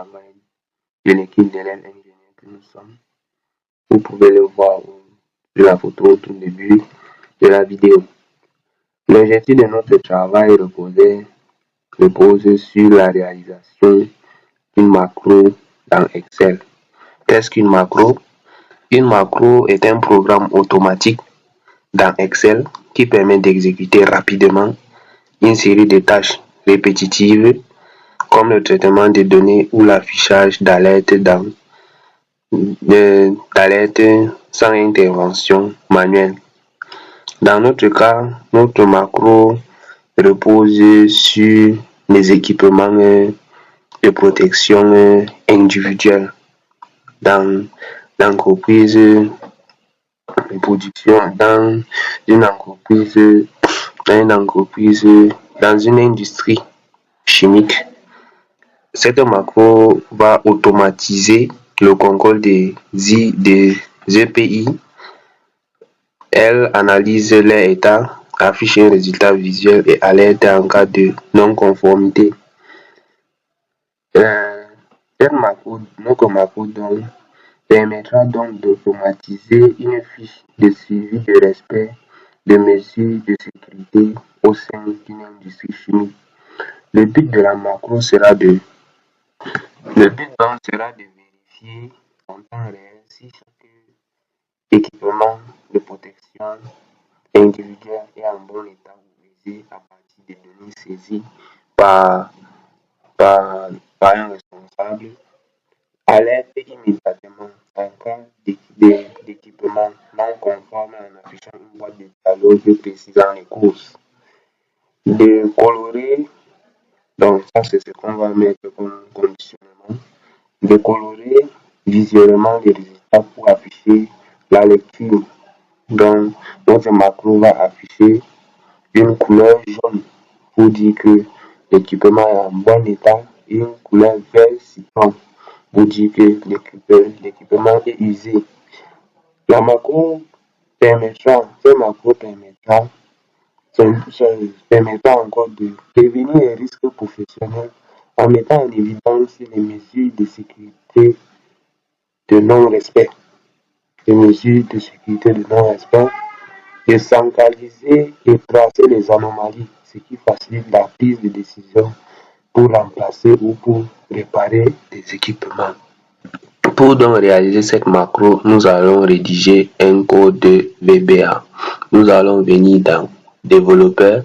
travail de l'équipe d'élèves ingénieurs que nous sommes. Vous pouvez le voir sur la photo au tout début de la vidéo. L'objectif de notre travail repose sur la réalisation d'une macro dans Excel. Qu'est-ce qu'une macro? Une macro est un programme automatique dans Excel qui permet d'exécuter rapidement une série de tâches répétitives comme le traitement des données ou l'affichage d'alertes sans intervention manuelle. Dans notre cas, notre macro repose sur les équipements de protection individuelle dans l'entreprise de production, dans une industrie chimique. Cette macro va automatiser le contrôle des EPI. Elle analyse leur état, affiche un résultat visuel et alerte en cas de non-conformité. Notre macro permettra donc d'automatiser une fiche de suivi de respect de mesures de sécurité au sein d'une industrie chimique. Le but de la macro sera de vérifier en temps réel si chaque équipement de protection individuelle est en bon état ou aisé à partir des données saisies par un responsable. Alerte immédiatement en cas d'équipement non conforme en affichant une boîte de dialogue précisant les causes. De colorer, donc ça c'est ce qu'on va mettre comme conditionnement, de colorer visuellement les résultats pour afficher la lecture. Donc notre macro va afficher une couleur jaune pour dire que l'équipement est en bon état et une couleur vert citron pour dire que l'équipement est usé. La macro permettra encore de prévenir les risques professionnels en mettant en évidence les mesures de sécurité de non-respect. De centraliser et tracer les anomalies, ce qui facilite la prise de décision pour remplacer ou pour réparer des équipements. Pour donc réaliser cette macro, nous allons rédiger un code VBA. Nous allons venir dans développeur.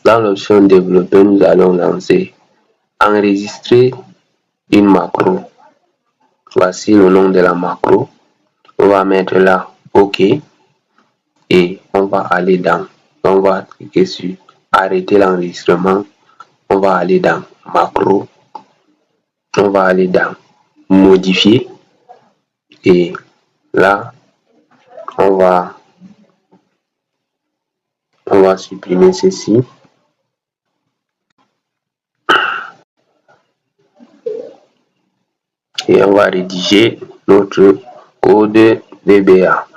Dans l'option développeur, nous allons lancer enregistrer une macro. Voici le nom de la macro. On va mettre là OK et on va cliquer sur arrêter l'enregistrement. On va aller dans macro. On va aller dans modifier et là on va supprimer ceci et on va rédiger notre code VBA.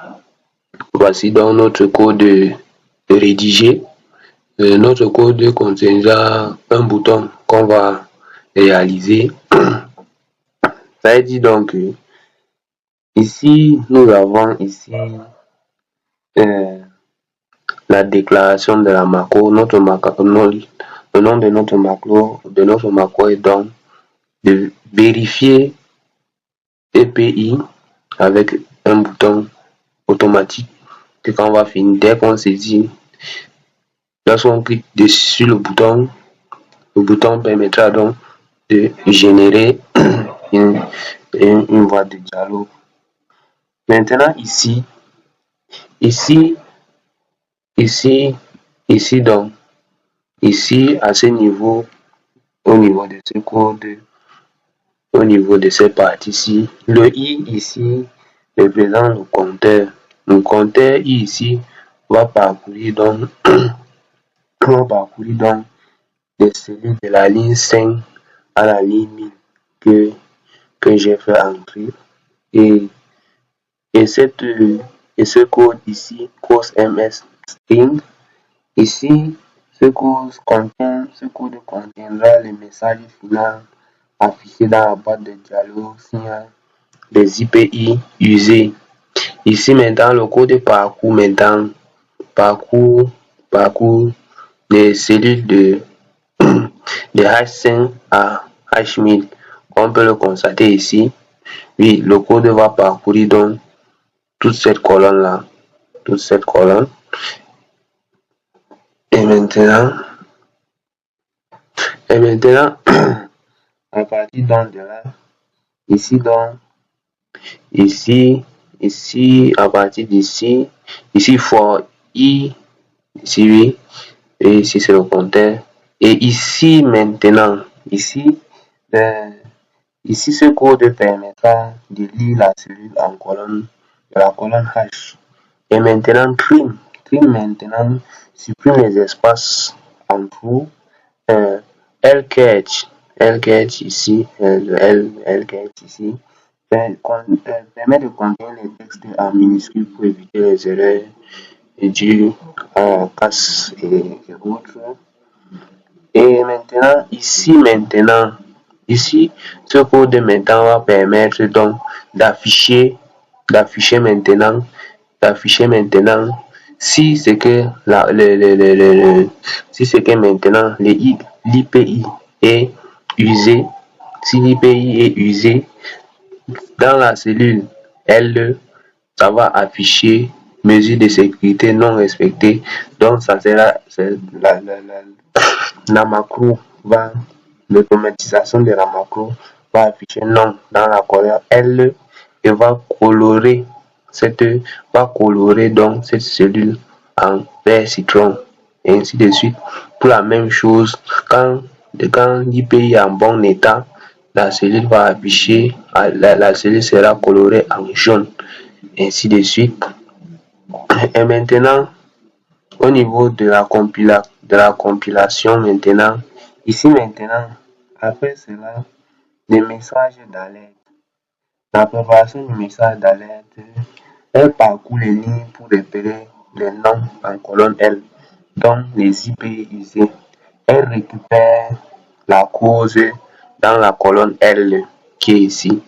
Voici donc notre code rédigé. Notre code contiendra un bouton qu'on va réaliser. Ça veut dire donc ici nous avons la déclaration de la macro. Le nom de notre macro est donc de vérifier EPI avec un bouton automatique que quand on va finir, dès qu'on saisit, lorsqu'on clique sur le bouton permettra donc de générer une voie de dialogue. Maintenant ici donc ici à ce niveau, au niveau de ce code, au niveau de cette partie-ci, le i ici représente le compteur. Le compteur i ici va parcourir donc les cellules de la ligne 5 à la ligne 1000 que j'ai fait entrer et ce code ici, cause ms string, ici ce code contiendra le message final affiché dans la boîte de dialogue s'il y a des IPI usés. Ici maintenant, le code de parcours maintenant, parcours des cellules de H5 à H1000. On peut le constater ici. Oui, le code va parcourir donc toute cette colonne là, toute cette colonne. Et maintenant, à partir donc de là, ici donc, ici à partir d'ici, ici for i, ici oui, et ici c'est le compteur. Et ici maintenant, ici ce code permettra de lire la cellule en colonne de la colonne H. Et maintenant trim maintenant supprime les espaces en trou. LCatch ici, LCatch ici, permet de contenir les textes en minuscules pour éviter les erreurs dues à casse et autres. Et maintenant, ici, ce code maintenant va permettre donc d'afficher maintenant si c'est que si c'est que maintenant l'IPI est usé, si l'IPI est usé dans la cellule L2, ça va afficher mesure de sécurité non respectée. Donc ça sera la macro va, l'automatisation de la macro va afficher non dans la colonne L et va colorer donc cette cellule en vert citron et ainsi de suite. Pour la même chose, quand l'IPI est en bon état, la cellule va afficher, la cellule sera colorée en jaune, ainsi de suite. Et maintenant, au niveau de la compilation maintenant, ici maintenant, après cela, les messages d'alerte. La préparation du message d'alerte, elle parcourt les lignes pour repérer les noms en colonne L, donc les IP usés. Elle récupère la cause dans la colonne L qui est ici.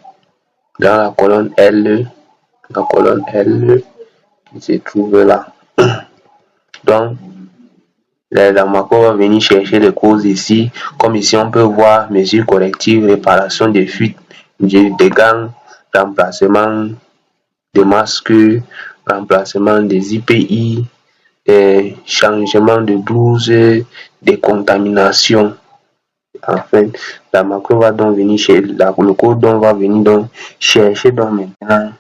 Dans la colonne L qui se trouve là. Donc, la macro va venir chercher les causes ici. Comme ici, on peut voir mesures correctives, réparation des fuites, des gangs, remplacement des masques, remplacement des IPI, changement de 12, décontamination. Enfin, la macro va donc venir chercher, le code donc va venir donc chercher donc maintenant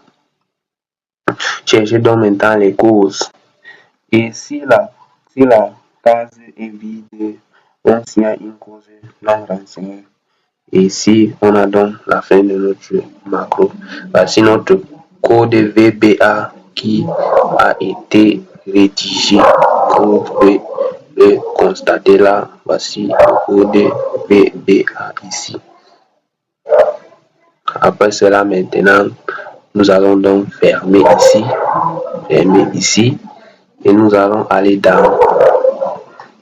les causes. Et si la case est vide, on signale une cause non renseignée. Et ici, on a donc la fin de notre macro. Voici notre code VBA qui a été rédigé. Comme vous pouvez le constater là, voici le code VBA ici. Après cela, maintenant, nous allons donc fermer ici, et nous allons aller dans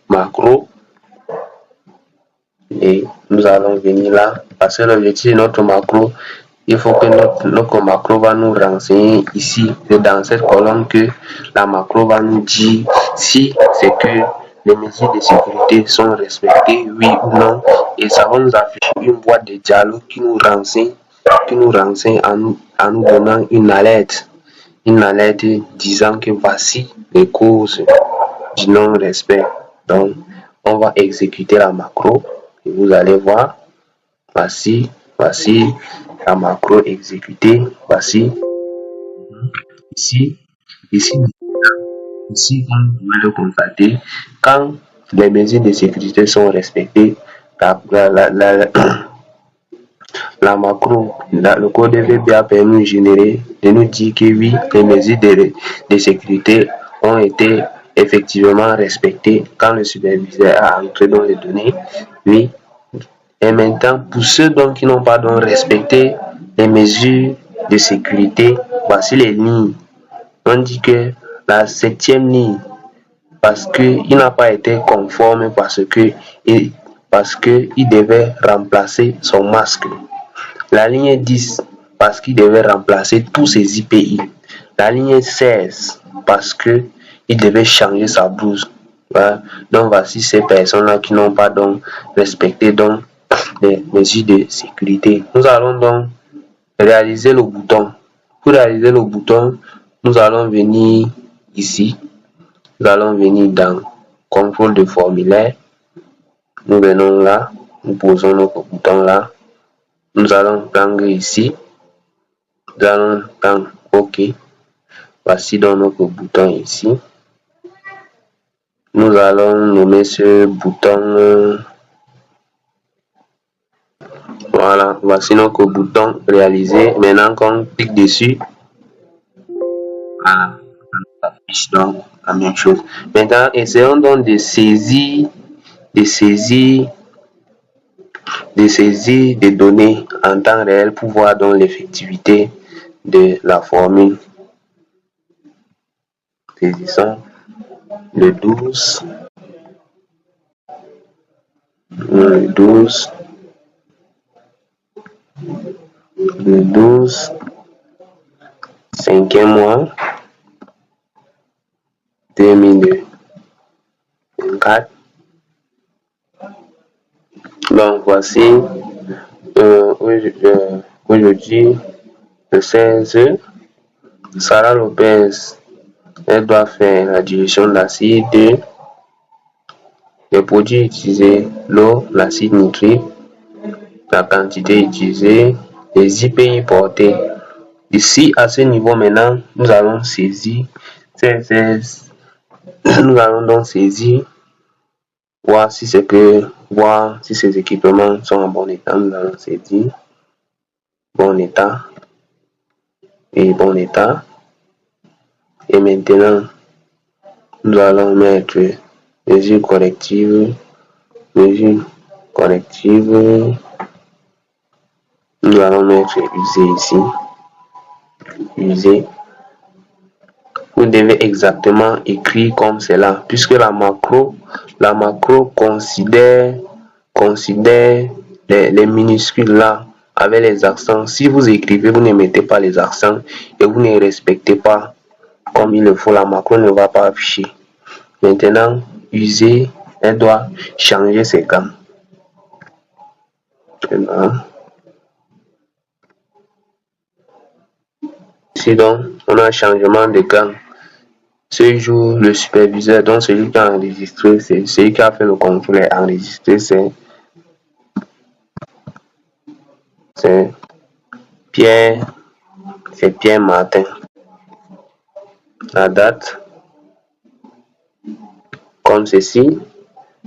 macro. Et nous allons venir là, parce que l'objectif de notre macro, il faut que notre macro va nous renseigner ici, dans cette colonne, que la macro va nous dire si c'est que les mesures de sécurité sont respectées, oui ou non, et ça va nous afficher une boîte de dialogue qui nous renseigne en nous donnant une alerte disant que voici les causes du non-respect. Donc, on va exécuter la macro. Et vous allez voir, voici la macro exécutée. Voici ici, comme vous pouvez le constater, quand les mesures de sécurité sont respectées, la macro, le code VBA permet de générer, de nous dire que oui, les mesures de sécurité ont été effectivement respectées quand le superviseur a entré dans les données. Oui. Et maintenant, pour ceux donc qui n'ont pas donc respecté les mesures de sécurité, voici les lignes. On dit que la 7e ligne, parce qu'il n'a pas été conforme, parce qu'il devait remplacer son masque. La ligne 10 parce qu'il devait remplacer tous ses IPI. La ligne 16 parce qu'il devait changer sa blouse. Voilà. Donc voici ces personnes-là qui n'ont pas donc respecté donc les mesures de sécurité. Nous allons donc réaliser le bouton. Pour réaliser le bouton, nous allons venir ici. Nous allons venir dans contrôle de formulaire. Nous venons là, nous posons notre bouton là. Nous allons prendre ici. Nous allons prendre OK. Voici donc notre bouton ici. Nous allons nommer ce bouton. Voilà, voici notre bouton réalisé. Maintenant qu'on clique dessus, voilà, ça affiche donc la même chose. Maintenant, essayons donc de saisir des données en temps réel pour voir donc l'effectivité de la formule. Saisissons le 12, 5e mois, 2024. Donc voici aujourd'hui le 16, Sarah Lopez, elle doit faire la direction de l'acide, les produits utilisés, l'eau, l'acide nitrique, la quantité utilisée, les IPI portés. Ici, à ce niveau maintenant, nous allons saisir nous allons donc saisir, voir si ces équipements sont en bon état. Nous allons saisir bon état et bon état. Et maintenant, nous allons mettre mesures correctives. Nous allons mettre usé ici. Usé. Vous devez exactement écrire comme cela, puisque la macro considère les minuscules là avec les accents. Si vous écrivez, vous ne mettez pas les accents et vous ne respectez pas comme il le faut, la macro ne va pas afficher. Maintenant, user, elle doit changer ses gammes. Ici donc, on a un changement de gamme. Ce jour, le superviseur, donc celui qui a enregistré, c'est celui qui a fait le contrôle et enregistré, c'est Pierre Martin. La date, comme ceci.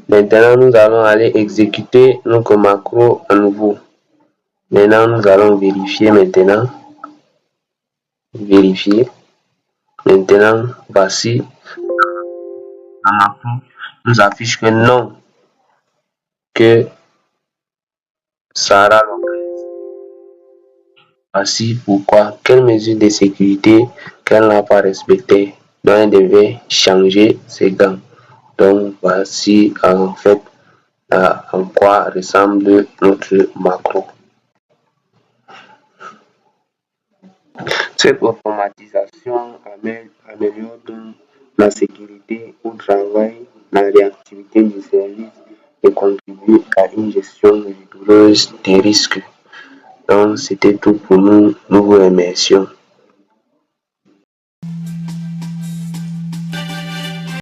Maintenant, nous allons aller exécuter notre macro à nouveau. Maintenant, nous allons vérifier maintenant. Maintenant, voici la macro nous affiche que non, que Sarah Lopez. Voici pourquoi. Quelle mesure de sécurité qu'elle n'a pas respectée. Donc, elle devait changer ses gants. Donc, voici en fait en quoi ressemble notre macro. Cette automatisation améliore donc la sécurité au travail, la réactivité du service et contribue à une gestion rigoureuse des risques. Donc, c'était tout pour nous. Nous vous remercions.